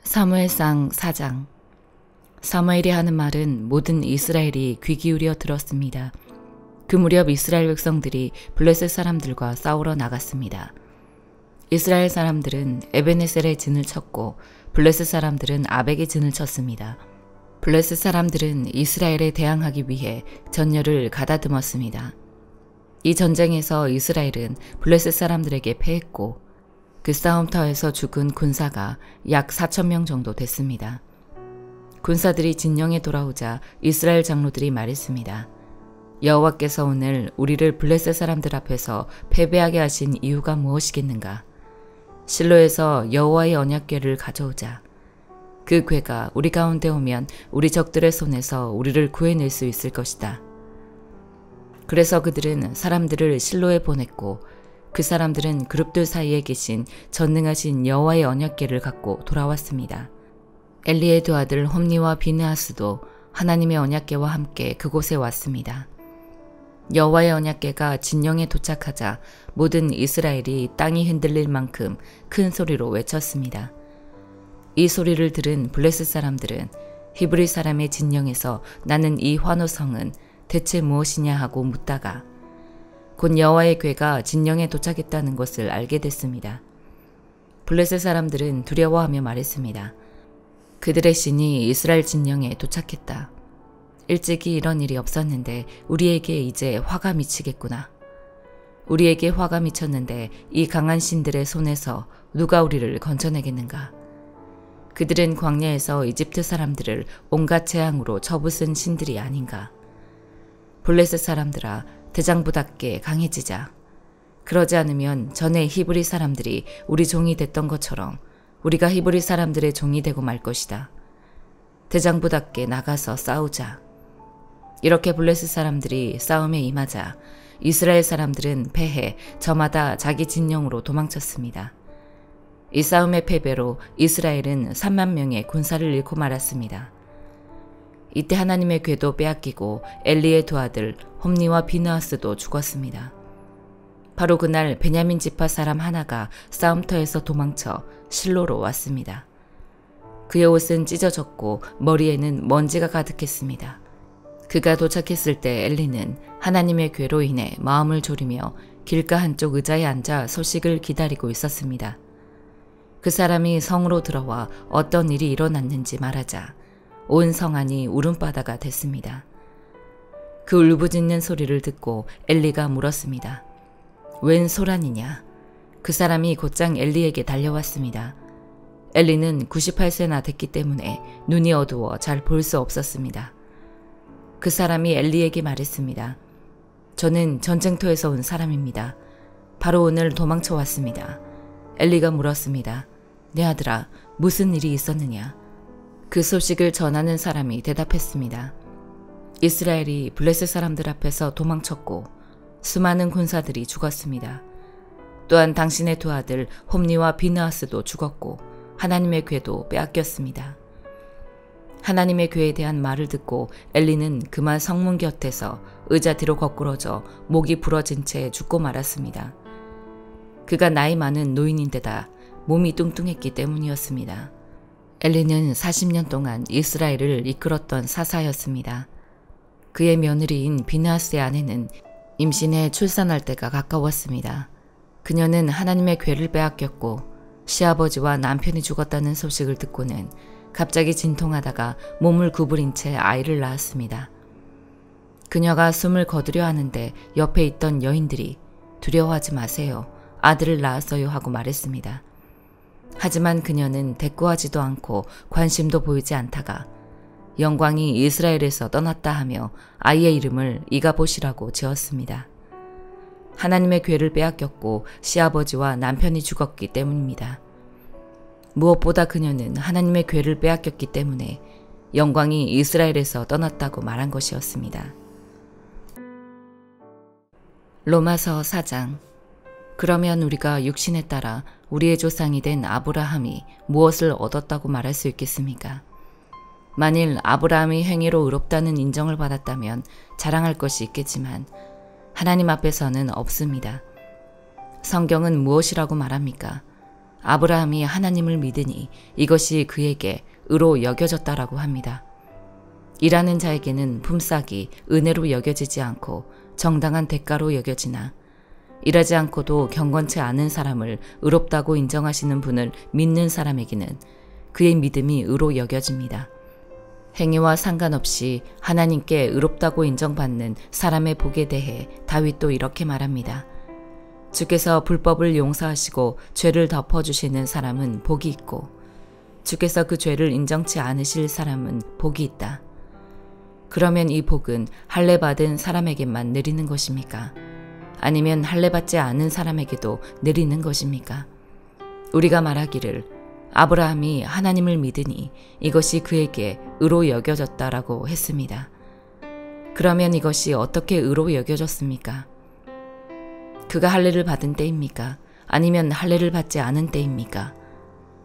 사무엘상 4장. 사무엘이 하는 말은 모든 이스라엘이 귀 기울여 들었습니다. 그 무렵 이스라엘 백성들이 블레셋 사람들과 싸우러 나갔습니다. 이스라엘 사람들은 에베네셀의 진을 쳤고 블레셋 사람들은 아벡의 진을 쳤습니다. 블레셋 사람들은 이스라엘에 대항하기 위해 전열을 가다듬었습니다. 이 전쟁에서 이스라엘은 블레셋 사람들에게 패했고 그 싸움터에서 죽은 군사가 약 4,000명 정도 됐습니다. 군사들이 진영에 돌아오자 이스라엘 장로들이 말했습니다. 여호와께서 오늘 우리를 블레셋 사람들 앞에서 패배하게 하신 이유가 무엇이겠는가? 실로에서 여호와의 언약궤를 가져오자. 그 궤가 우리 가운데 오면 우리 적들의 손에서 우리를 구해낼 수 있을 것이다. 그래서 그들은 사람들을 실로에 보냈고 그 사람들은 그룹들 사이에 계신 전능하신 여호와의 언약궤를 갖고 돌아왔습니다. 엘리의 두 아들 홈니와 비느하스도 하나님의 언약궤와 함께 그곳에 왔습니다. 여호와의 언약궤가 진영에 도착하자 모든 이스라엘이 땅이 흔들릴 만큼 큰 소리로 외쳤습니다. 이 소리를 들은 블레셋 사람들은 히브리 사람의 진영에서 나는 이 환호성은 대체 무엇이냐 하고 묻다가 곧 여호와의 궤가 진영에 도착했다는 것을 알게 됐습니다. 블레셋 사람들은 두려워하며 말했습니다. 그들의 신이 이스라엘 진영에 도착했다. 일찍이 이런 일이 없었는데 우리에게 이제 화가 미치겠구나. 우리에게 화가 미쳤는데 이 강한 신들의 손에서 누가 우리를 건져내겠는가. 그들은 광야에서 이집트 사람들을 온갖 재앙으로 쳐부순 신들이 아닌가. 블레셋 사람들아, 대장부답게 강해지자. 그러지 않으면 전에 히브리 사람들이 우리 종이 됐던 것처럼 우리가 히브리 사람들의 종이 되고 말 것이다. 대장부답게 나가서 싸우자. 이렇게 블레셋 사람들이 싸움에 임하자 이스라엘 사람들은 패해 저마다 자기 진영으로 도망쳤습니다. 이 싸움의 패배로 이스라엘은 3만 명의 군사를 잃고 말았습니다. 이때 하나님의 궤도 빼앗기고 엘리의 두 아들 홈니와 비느하스도 죽었습니다. 바로 그날 베냐민 지파 사람 하나가 싸움터에서 도망쳐 실로로 왔습니다. 그의 옷은 찢어졌고 머리에는 먼지가 가득했습니다. 그가 도착했을 때 엘리는 하나님의 궤로 인해 마음을 졸이며 길가 한쪽 의자에 앉아 소식을 기다리고 있었습니다. 그 사람이 성으로 들어와 어떤 일이 일어났는지 말하자 온 성안이 울음바다가 됐습니다. 그 울부짖는 소리를 듣고 엘리가 물었습니다. 웬 소란이냐? 그 사람이 곧장 엘리에게 달려왔습니다. 엘리는 98세나 됐기 때문에 눈이 어두워 잘 볼 수 없었습니다. 그 사람이 엘리에게 말했습니다. 저는 전쟁터에서 온 사람입니다. 바로 오늘 도망쳐 왔습니다. 엘리가 물었습니다. 내 아들아, 무슨 일이 있었느냐? 그 소식을 전하는 사람이 대답했습니다. 이스라엘이 블레셋 사람들 앞에서 도망쳤고 수많은 군사들이 죽었습니다. 또한 당신의 두 아들 홈니와 비느하스도 죽었고 하나님의 궤도 빼앗겼습니다. 하나님의 궤에 대한 말을 듣고 엘리는 그만 성문 곁에서 의자 뒤로 거꾸러져 목이 부러진 채 죽고 말았습니다. 그가 나이 많은 노인인데다 몸이 뚱뚱했기 때문이었습니다. 엘리는 40년 동안 이스라엘을 이끌었던 사사였습니다. 그의 며느리인 비느하스의 아내는 임신해 출산할 때가 가까웠습니다. 그녀는 하나님의 궤를 빼앗겼고 시아버지와 남편이 죽었다는 소식을 듣고는 갑자기 진통하다가 몸을 구부린 채 아이를 낳았습니다. 그녀가 숨을 거두려 하는데 옆에 있던 여인들이 두려워하지 마세요. 아들을 낳았어요 하고 말했습니다. 하지만 그녀는 대꾸하지도 않고 관심도 보이지 않다가 영광이 이스라엘에서 떠났다 하며 아이의 이름을 이가봇이라고 지었습니다. 하나님의 궤를 빼앗겼고 시아버지와 남편이 죽었기 때문입니다. 무엇보다 그녀는 하나님의 궤를 빼앗겼기 때문에 영광이 이스라엘에서 떠났다고 말한 것이었습니다. 로마서 4장. 그러면 우리가 육신에 따라 우리의 조상이 된 아브라함이 무엇을 얻었다고 말할 수 있겠습니까? 만일 아브라함이 행위로 의롭다는 인정을 받았다면 자랑할 것이 있겠지만 하나님 앞에서는 없습니다. 성경은 무엇이라고 말합니까? 아브라함이 하나님을 믿으니 이것이 그에게 의로 여겨졌다라고 합니다. 일하는 자에게는 품삯이 은혜로 여겨지지 않고 정당한 대가로 여겨지나 일하지 않고도 경건치 않은 사람을 의롭다고 인정하시는 분을 믿는 사람에게는 그의 믿음이 의로 여겨집니다. 행위와 상관없이 하나님께 의롭다고 인정받는 사람의 복에 대해 다윗도 이렇게 말합니다. 주께서 불법을 용서하시고 죄를 덮어주시는 사람은 복이 있고 주께서 그 죄를 인정치 않으실 사람은 복이 있다. 그러면 이 복은 할례 받은 사람에게만 내리는 것입니까? 아니면 할례 받지 않은 사람에게도 내리는 것입니까? 우리가 말하기를 아브라함이 하나님을 믿으니 이것이 그에게 의로 여겨졌다라고 했습니다. 그러면 이것이 어떻게 의로 여겨졌습니까? 그가 할례를 받은 때입니까? 아니면 할례를 받지 않은 때입니까?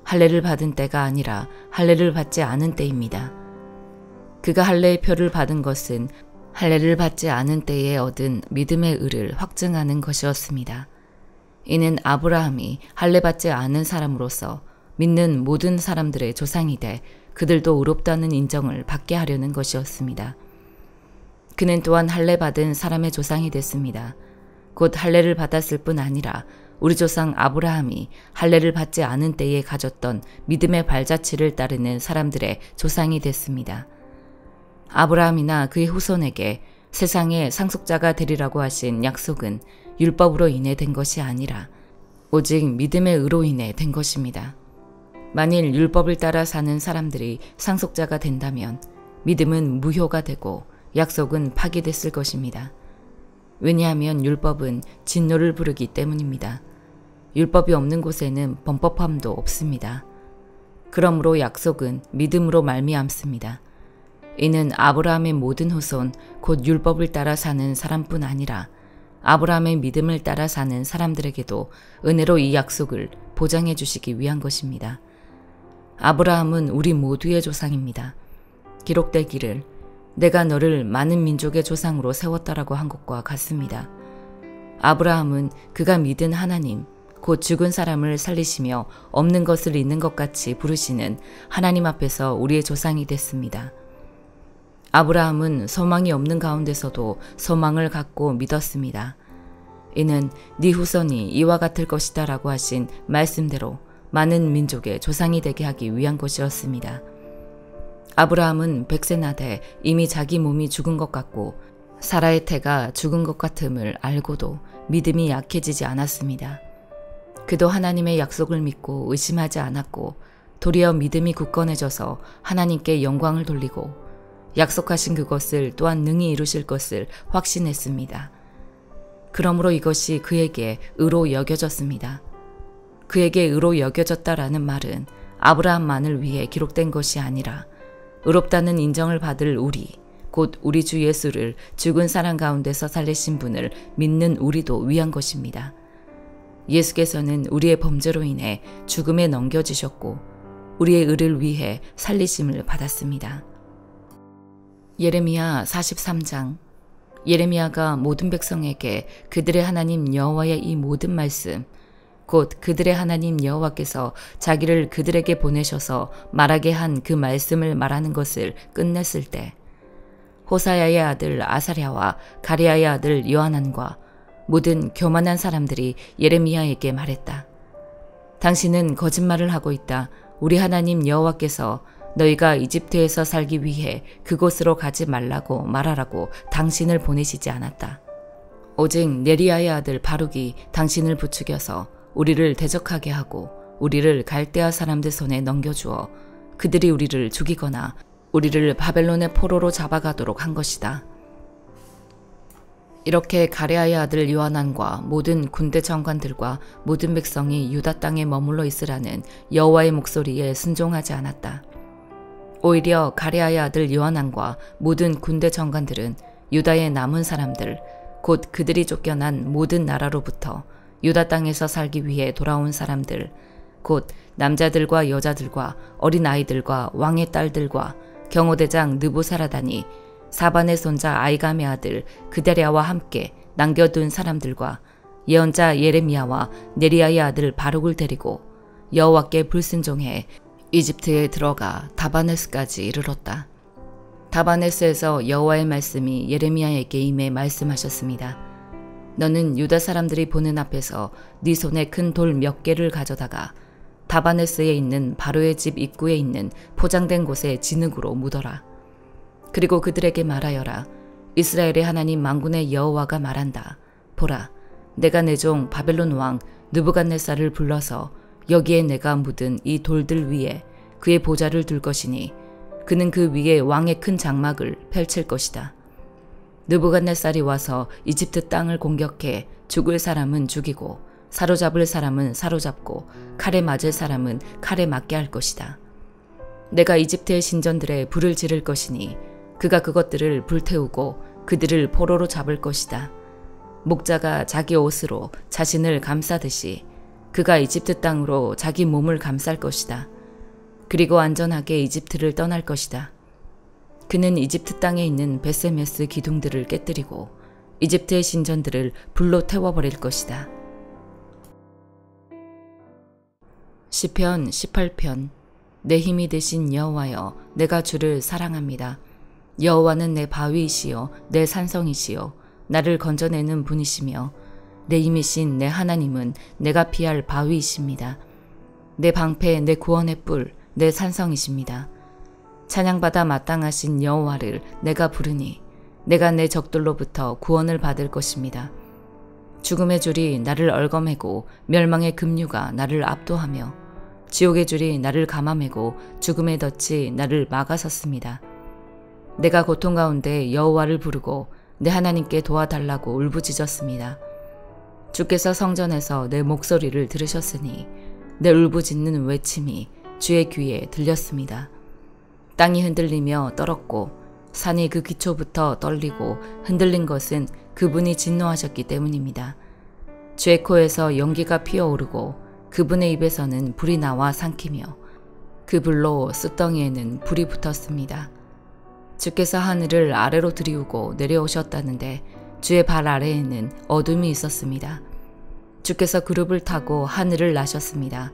할례를 받은 때가 아니라 할례를 받지 않은 때입니다. 그가 할례의 표를 받은 것은 할례를 받지 않은 때에 얻은 믿음의 의를 확증하는 것이었습니다. 이는 아브라함이 할례 받지 않은 사람으로서 믿는 모든 사람들의 조상이 돼 그들도 의롭다는 인정을 받게 하려는 것이었습니다. 그는 또한 할례 받은 사람의 조상이 됐습니다. 곧 할례를 받았을 뿐 아니라 우리 조상 아브라함이 할례를 받지 않은 때에 가졌던 믿음의 발자취를 따르는 사람들의 조상이 됐습니다. 아브라함이나 그의 후손에게 세상의 상속자가 되리라고 하신 약속은 율법으로 인해 된 것이 아니라 오직 믿음의 의로 인해 된 것입니다. 만일 율법을 따라 사는 사람들이 상속자가 된다면 믿음은 무효가 되고 약속은 파기됐을 것입니다. 왜냐하면 율법은 진노를 부르기 때문입니다. 율법이 없는 곳에는 범법함도 없습니다. 그러므로 약속은 믿음으로 말미암습니다. 이는 아브라함의 모든 후손 곧 율법을 따라 사는 사람뿐 아니라 아브라함의 믿음을 따라 사는 사람들에게도 은혜로 이 약속을 보장해 주시기 위한 것입니다. 아브라함은 우리 모두의 조상입니다. 기록되기를 내가 너를 많은 민족의 조상으로 세웠다라고 한 것과 같습니다. 아브라함은 그가 믿은 하나님, 곧 죽은 사람을 살리시며 없는 것을 있는 것 같이 부르시는 하나님 앞에서 우리의 조상이 됐습니다. 아브라함은 소망이 없는 가운데서도 소망을 갖고 믿었습니다. 이는 네 후손이 이와 같을 것이다 라고 하신 말씀대로 많은 민족의 조상이 되게 하기 위한 것이었습니다. 아브라함은 100세 나되 이미 자기 몸이 죽은 것 같고 사라의 태가 죽은 것 같음을 알고도 믿음이 약해지지 않았습니다. 그도 하나님의 약속을 믿고 의심하지 않았고 도리어 믿음이 굳건해져서 하나님께 영광을 돌리고 약속하신 그것을 또한 능히 이루실 것을 확신했습니다. 그러므로 이것이 그에게 의로 여겨졌습니다. 그에게 의로 여겨졌다라는 말은 아브라함만을 위해 기록된 것이 아니라 의롭다는 인정을 받을 우리, 곧 우리 주 예수를 죽은 사람 가운데서 살리신 분을 믿는 우리도 위한 것입니다. 예수께서는 우리의 범죄로 인해 죽음에 넘겨지셨고 우리의 의를 위해 살리심을 받았습니다. 예레미야 43장. 예레미야가 모든 백성에게 그들의 하나님 여호와의 이 모든 말씀, 곧 그들의 하나님 여호와께서 자기를 그들에게 보내셔서 말하게 한 그 말씀을 말하는 것을 끝냈을 때 호사야의 아들 아사랴와 가랴의 아들 요하난과 모든 교만한 사람들이 예레미야에게 말했다. 당신은 거짓말을 하고 있다. 우리 하나님 여호와께서 너희가 이집트에서 살기 위해 그곳으로 가지 말라고 말하라고 당신을 보내시지 않았다. 오직 네리야의 아들 바룩이 당신을 부추겨서 우리를 대적하게 하고 우리를 갈대아 사람들 손에 넘겨주어 그들이 우리를 죽이거나 우리를 바벨론의 포로로 잡아가도록 한 것이다. 이렇게 가랴의 아들 요하난과 모든 군대 장관들과 모든 백성이 유다 땅에 머물러 있으라는 여호와의 목소리에 순종하지 않았다. 오히려 가랴의 아들 요하난과 모든 군대 장관들은 유다의 남은 사람들, 곧 그들이 쫓겨난 모든 나라로부터 유다 땅에서 살기 위해 돌아온 사람들, 곧 남자들과 여자들과 어린아이들과 왕의 딸들과 경호대장 느부사라단이 사반의 손자 아이감의 아들 그데랴와 함께 남겨둔 사람들과 예언자 예레미야와 네리야의 아들 바룩을 데리고 여호와께 불순종해 이집트에 들어가 다바네스까지 이르렀다. 다바네스에서 여호와의 말씀이 예레미야에게 임해 말씀하셨습니다. 너는 유다 사람들이 보는 앞에서 네 손에 큰 돌 몇 개를 가져다가 다바네스에 있는 바로의 집 입구에 있는 포장된 곳에 진흙으로 묻어라. 그리고 그들에게 말하여라. 이스라엘의 하나님 만군의 여호와가 말한다. 보라, 내가 내 종 바벨론 왕 느부갓네살을 불러서 여기에 내가 묻은 이 돌들 위에 그의 보좌를 둘 것이니 그는 그 위에 왕의 큰 장막을 펼칠 것이다. 느부갓네살이 와서 이집트 땅을 공격해 죽을 사람은 죽이고 사로잡을 사람은 사로잡고 칼에 맞을 사람은 칼에 맞게 할 것이다. 내가 이집트의 신전들에 불을 지를 것이니 그가 그것들을 불태우고 그들을 포로로 잡을 것이다. 목자가 자기 옷으로 자신을 감싸듯이 그가 이집트 땅으로 자기 몸을 감쌀 것이다. 그리고 안전하게 이집트를 떠날 것이다. 그는 이집트 땅에 있는 베세메스 기둥들을 깨뜨리고 이집트의 신전들을 불로 태워버릴 것이다. 시편 18편. 내 힘이 되신 여호와여, 내가 주를 사랑합니다. 여호와는 내 바위이시요 내 산성이시요 나를 건져내는 분이시며 내 힘이신 내 하나님은 내가 피할 바위이십니다. 내 방패, 내 구원의 뿔, 내 산성이십니다. 찬양받아 마땅하신 여호와를 내가 부르니 내가 내 적들로부터 구원을 받을 것입니다. 죽음의 줄이 나를 얽어매고 멸망의 급류가 나를 압도하며 지옥의 줄이 나를 감아매고 죽음의 덫이 나를 막아섰습니다. 내가 고통 가운데 여호와를 부르고 내 하나님께 도와달라고 울부짖었습니다. 주께서 성전에서 내 목소리를 들으셨으니 내 울부짖는 외침이 주의 귀에 들렸습니다. 땅이 흔들리며 떨었고 산이 그 기초부터 떨리고 흔들린 것은 그분이 진노하셨기 때문입니다. 주의 코에서 연기가 피어오르고 그분의 입에서는 불이 나와 삼키며 그 불로 숯덩이에는 불이 붙었습니다. 주께서 하늘을 아래로 들이우고 내려오셨다는데 주의 발 아래에는 어둠이 있었습니다. 주께서 그룹을 타고 하늘을 나셨습니다.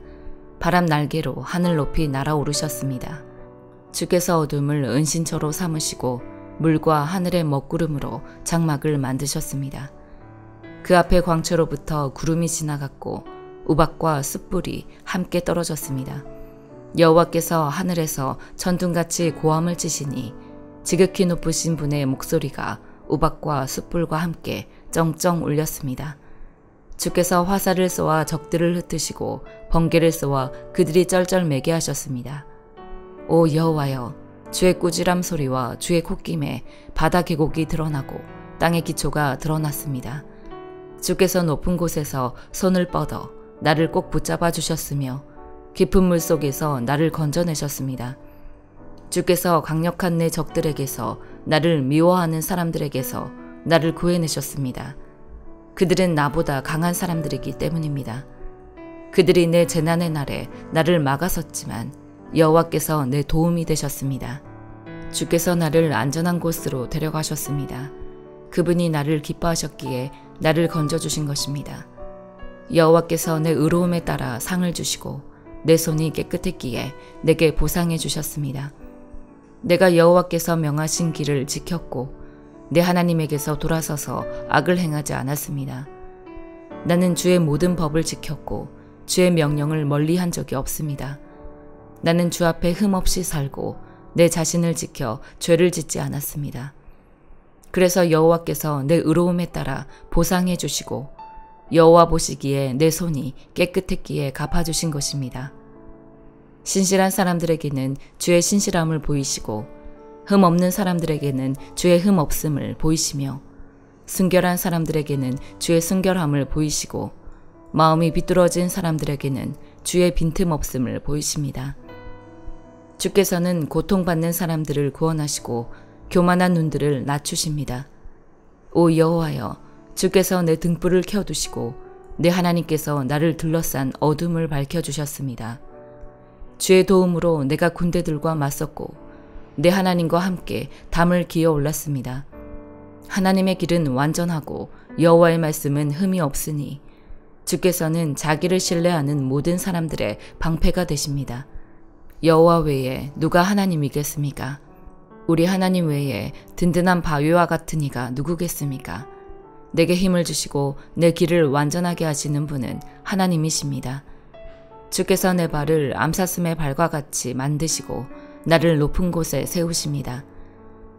바람 날개로 하늘 높이 날아오르셨습니다. 주께서 어둠을 은신처로 삼으시고 물과 하늘의 먹구름으로 장막을 만드셨습니다. 그 앞에 광채로부터 구름이 지나갔고 우박과 숯불이 함께 떨어졌습니다. 여호와께서 하늘에서 천둥같이 고함을 치시니 지극히 높으신 분의 목소리가 우박과 숯불과 함께 쩡쩡 울렸습니다. 주께서 화살을 쏘아 적들을 흩으시고 번개를 쏘아 그들이 쩔쩔매게 하셨습니다. 오 여호와여, 주의 꾸지람 소리와 주의 콧김에 바다 계곡이 드러나고 땅의 기초가 드러났습니다. 주께서 높은 곳에서 손을 뻗어 나를 꼭 붙잡아 주셨으며 깊은 물 속에서 나를 건져내셨습니다. 주께서 강력한 내 적들에게서 나를 미워하는 사람들에게서 나를 구해내셨습니다. 그들은 나보다 강한 사람들이기 때문입니다. 그들이 내 재난의 날에 나를 막아섰지만 여호와께서 내 도움이 되셨습니다. 주께서 나를 안전한 곳으로 데려가셨습니다. 그분이 나를 기뻐하셨기에 나를 건져주신 것입니다. 여호와께서 내 의로움에 따라 상을 주시고 내 손이 깨끗했기에 내게 보상해 주셨습니다. 내가 여호와께서 명하신 길을 지켰고 내 하나님에게서 돌아서서 악을 행하지 않았습니다. 나는 주의 모든 법을 지켰고 주의 명령을 멀리한 적이 없습니다. 나는 주 앞에 흠없이 살고 내 자신을 지켜 죄를 짓지 않았습니다. 그래서 여호와께서 내 의로움에 따라 보상해 주시고 여호와 보시기에 내 손이 깨끗했기에 갚아주신 것입니다. 신실한 사람들에게는 주의 신실함을 보이시고 흠 없는 사람들에게는 주의 흠 없음을 보이시며 순결한 사람들에게는 주의 순결함을 보이시고 마음이 비뚤어진 사람들에게는 주의 빈틈 없음을 보이십니다. 주께서는 고통받는 사람들을 구원하시고 교만한 눈들을 낮추십니다. 오 여호와여, 주께서 내 등불을 켜두시고 내 하나님께서 나를 둘러싼 어둠을 밝혀주셨습니다. 주의 도움으로 내가 군대들과 맞섰고 내 하나님과 함께 담을 기어 올랐습니다. 하나님의 길은 완전하고 여호와의 말씀은 흠이 없으니 주께서는 자기를 신뢰하는 모든 사람들의 방패가 되십니다. 여호와 외에 누가 하나님이겠습니까? 우리 하나님 외에 든든한 바위와 같은 이가 누구겠습니까? 내게 힘을 주시고 내 길을 완전하게 하시는 분은 하나님이십니다. 주께서 내 발을 암사슴의 발과 같이 만드시고 나를 높은 곳에 세우십니다.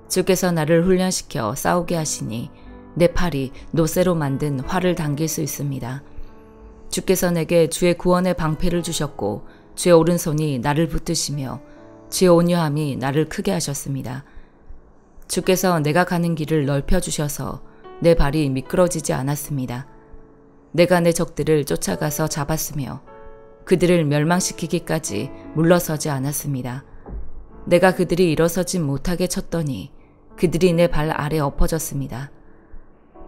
주께서 나를 훈련시켜 싸우게 하시니 내 팔이 노쇠로 만든 활을 당길 수 있습니다. 주께서 내게 주의 구원의 방패를 주셨고 주의 오른손이 나를 붙드시며 주의 온유함이 나를 크게 하셨습니다. 주께서 내가 가는 길을 넓혀주셔서 내 발이 미끄러지지 않았습니다. 내가 내 적들을 쫓아가서 잡았으며 그들을 멸망시키기까지 물러서지 않았습니다. 내가 그들이 일어서지 못하게 쳤더니 그들이 내 발 아래 엎어졌습니다.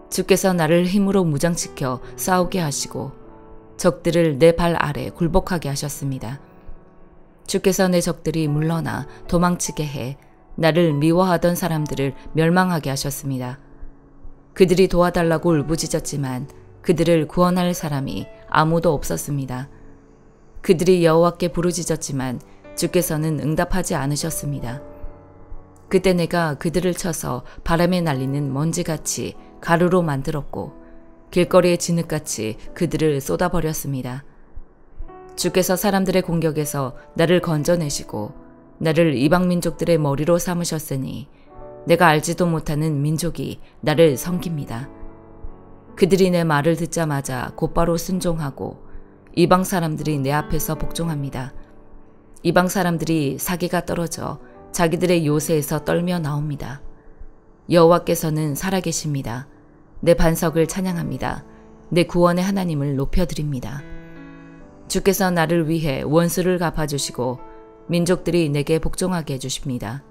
주께서 나를 힘으로 무장시켜 싸우게 하시고 적들을 내 발 아래 굴복하게 하셨습니다. 주께서 내 적들이 물러나 도망치게 해 나를 미워하던 사람들을 멸망하게 하셨습니다. 그들이 도와달라고 울부짖었지만 그들을 구원할 사람이 아무도 없었습니다. 그들이 여호와께 부르짖었지만 주께서는 응답하지 않으셨습니다. 그때 내가 그들을 쳐서 바람에 날리는 먼지같이 가루로 만들었고 길거리의 진흙같이 그들을 쏟아버렸습니다. 주께서 사람들의 공격에서 나를 건져내시고 나를 이방 민족들의 머리로 삼으셨으니 내가 알지도 못하는 민족이 나를 섬깁니다. 그들이 내 말을 듣자마자 곧바로 순종하고 이방 사람들이 내 앞에서 복종합니다. 이방 사람들이 사기가 떨어져 자기들의 요새에서 떨며 나옵니다. 여호와께서는 살아계십니다. 내 반석을 찬양합니다. 내 구원의 하나님을 높여드립니다. 주께서 나를 위해 원수를 갚아주시고 민족들이 내게 복종하게 해주십니다.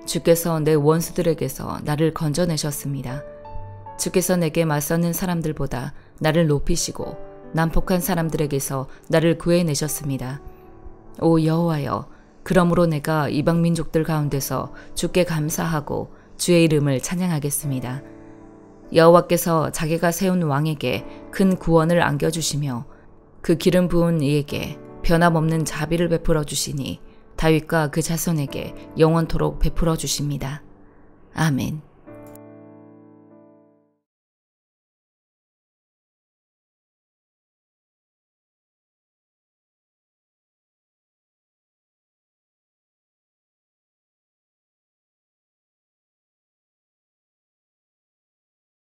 주께서 내 원수들에게서 나를 건져내셨습니다. 주께서 내게 맞서는 사람들보다 나를 높이시고 난폭한 사람들에게서 나를 구해내셨습니다. 오 여호와여, 그러므로 내가 이방 민족들 가운데서 주께 감사하고 주의 이름을 찬양하겠습니다. 여호와께서 자기가 세운 왕에게 큰 구원을 안겨주시며 그 기름 부은 이에게 변함없는 자비를 베풀어 주시니 다윗과 그 자손에게 영원토록 베풀어 주십니다. 아멘.